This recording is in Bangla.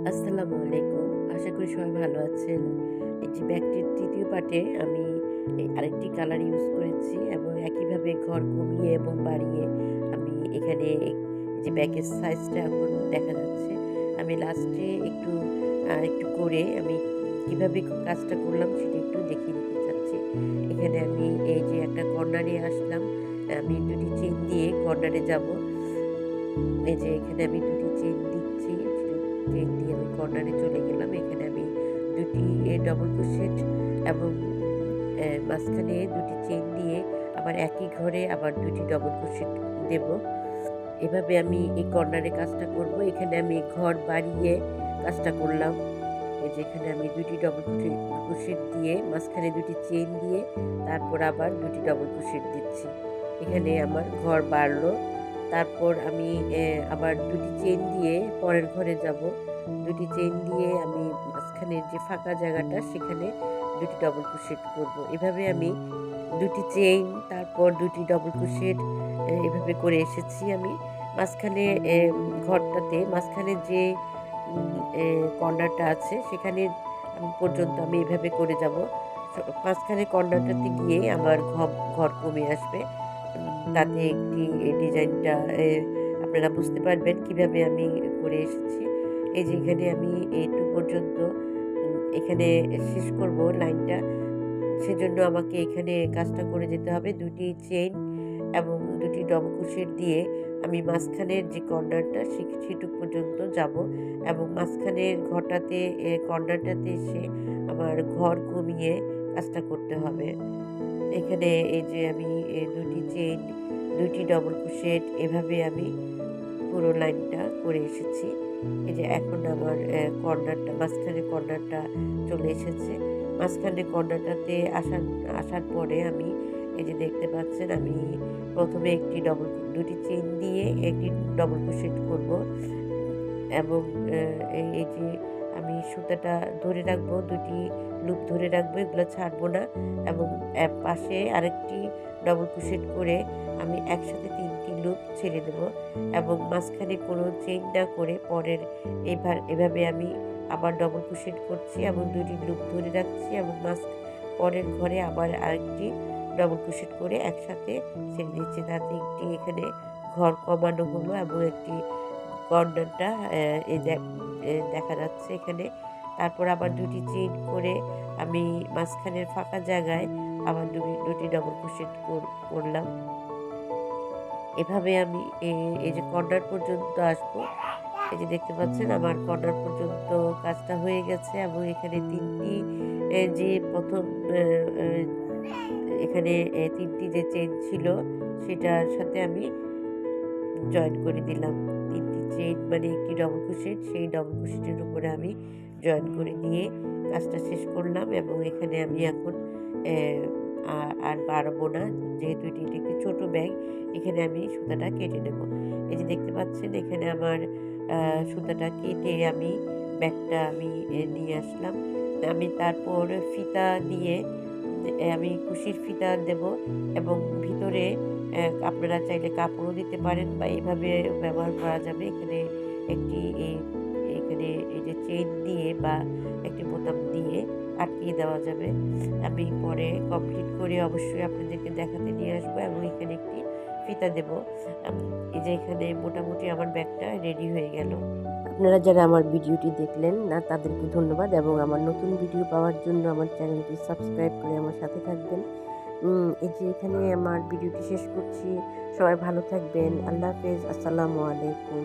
আসসালামু আলাইকুম। আশা করি সবাই ভালো আছেন। এই যে ব্যাগটির ৩য় পার্টে আমি আরেকটি কালার ইউজ করেছি এবং একইভাবে ঘর কমিয়ে এবং বাড়িয়ে আমি এখানে এই যে ব্যাগের সাইজটা এখন দেখা যাচ্ছে। আমি লাস্টে একটু করে আমি কিভাবে কাজটা করলাম সেটা একটু দেখিয়ে দিতে চাচ্ছি। এখানে আমি এই যে একটা কর্নারে আসলাম। আমি ২ টি চেইন দিয়ে কর্নারে যাবো। এই যে এখানে আমি ২ টি চেইন দিচ্ছি। চেইন দিয়ে আমি কর্নারে চলে গেলাম। এখানে আমি ২ টি ডবল ক্রোশেট এবং মাঝখানে ২ টি চেইন দিয়ে আবার একই ঘরে আবার ২ টি ডবল ক্রোশেট দেব। এভাবে আমি এই কর্নারে কাজটা করব। এখানে আমি ঘর বাড়িয়ে কাজটা করলাম। এই যে এখানে আমি ২ টি ডবল ক্রোশেট দিয়ে মাঝখানে ২ টি চেইন দিয়ে তারপর আবার ২ টি ডবল ক্রোশেট দিচ্ছি। এখানে আমার ঘর বাড়লো। তারপর আমি আবার ২ টি চেইন দিয়ে পরের ঘরে যাব। ২ টি চেইন দিয়ে আমি মাঝখানের যে ফাঁকা জায়গাটা সেখানে ২ টি ডবল ক্রোশেট করব। এভাবে আমি ২ টি চেইন তারপর ২ টি ডবল ক্রোশেট এভাবে করে এসেছি আমি। মাঝখানে ঘরটাতে মাঝখানে যে উম এ কর্নারটা আছে সেখানে পর্যন্ত আমি এভাবে করে যাব। মাঝখানে কর্নারটাতে গিয়ে আমার ঘর কমে আসবে। তাতে একটি ডিজাইনটা আপনারা বুঝতে পারবেন কিভাবে আমি করে এসেছি। এই যে এখানে আমি এইটুক পর্যন্ত এখানে শেষ করব লাইনটা। সেজন্য আমাকে এখানে কাজটা করে যেতে হবে। ২ টি চেইন এবং ২ টি ডবল ক্রোশেট দিয়ে আমি মাঝখানের যে কর্নারটা সেটুক পর্যন্ত যাব এবং মাঝখানের ঘরটাতে কর্নারটাতে এসে আমার ঘর কমিয়ে কাজটা করতে হবে। এখানে এই যে আমি ২ টি চেইন, ২ টি ডবল ক্রোশেট এভাবে আমি পুরো লাইনটা করে এসেছি। এই যে এখন আমার মাঝখানে কর্নারটা চলে এসেছে। মাঝখানে কর্নারটাতে আসার পরে আমি এই যে দেখতে পাচ্ছেন আমি ১ম এ ২ টি চেইন দিয়ে একটি ডবল ক্রোশেট করব এবং এই যে আমি সুতাটা ধরে রাখবো, ২ টি লুপ ধরে রাখবো, এগুলো ছাড়বো না এবং পাশে আরেকটি ডবল ক্রোশেট করে আমি একসাথে ৩ টি লুপ ছেড়ে দেব এবং মাঝখানে কোনো চেইন না করে এভাবে আমি আবার ডবল ক্রোশেট করছি এবং ২ টি লুপ ধরে রাখছি এবং পরের ঘরে আবার আরেকটি ডবল ক্রোশেট করে একসাথে ছেড়ে দিচ্ছি। তাতে একটি এখানে ঘর কমানো হলো এবং একটি কর্নারটা এই দেখা যাচ্ছে এখানে। তারপর আবার ২ টি চেইন করে আমি মাঝখানের ফাঁকা জায়গায় আবার ২ টি ডবল ক্রোশেট করলাম। এভাবে আমি এই যে কর্নার পর্যন্ত আসবো। এই যে দেখতে পাচ্ছেন আমার কর্নার পর্যন্ত কাজটা হয়ে গেছে এবং এখানে ৩ টি যে ১ম এ এ এখানে ৩ টি যে চেইন ছিল সেটার সাথে আমি জয়েন করে দিলাম। ৩ টি চেইন মানে একটি ডবল ক্রোশেট, সেই ডবল ক্রোশেটের উপরে আমি জয়েন করে দিয়ে কাজটা শেষ করলাম এবং এখানে আমি এখন অ্যা আ আর বাড়াবো না। যেহেতু এটি একটি ছোট ব্যাগ, এখানে আমি সুতাটা কেটে নেব। এই যে দেখতে পাচ্ছেন এখানে আমার সুতাটা কেটে আমি ব্যাগটা আমি নিয়ে আসলাম। আমি তারপর ফিতা দিয়ে আমি কুশির ফিতা দেব এবং ভিতরে আপনারা চাইলে কাপড়ও দিতে পারেন বা এভাবে ব্যবহার করা যাবে। একটি এ এখানে এই যে চেইন দিয়ে বা একটি বোতাম দিয়ে আটকিয়ে দেওয়া যাবে। আমি পরে কমপ্লিট করে অবশ্যই আপনাদেরকে দেখাতে নিয়ে আসবো এবং এখানে একটি ফিতা দেব। আম এই যে এখানে মোটামুটি আমার ব্যাগটা রেডি হয়ে গেল। আপনারা যারা আমার ভিডিওটি দেখলেন না তাদেরকে ধন্যবাদ এবং আমার নতুন ভিডিও পাওয়ার জন্য আমার চ্যানেলটি সাবস্ক্রাইব করে আমার সাথে থাকবেন। এই যে এখানে আমার ভিডিওটি শেষ করছি। সবাই ভালো থাকবেন। আল্লাহ হাফেজ। আসসালামু আলাইকুম।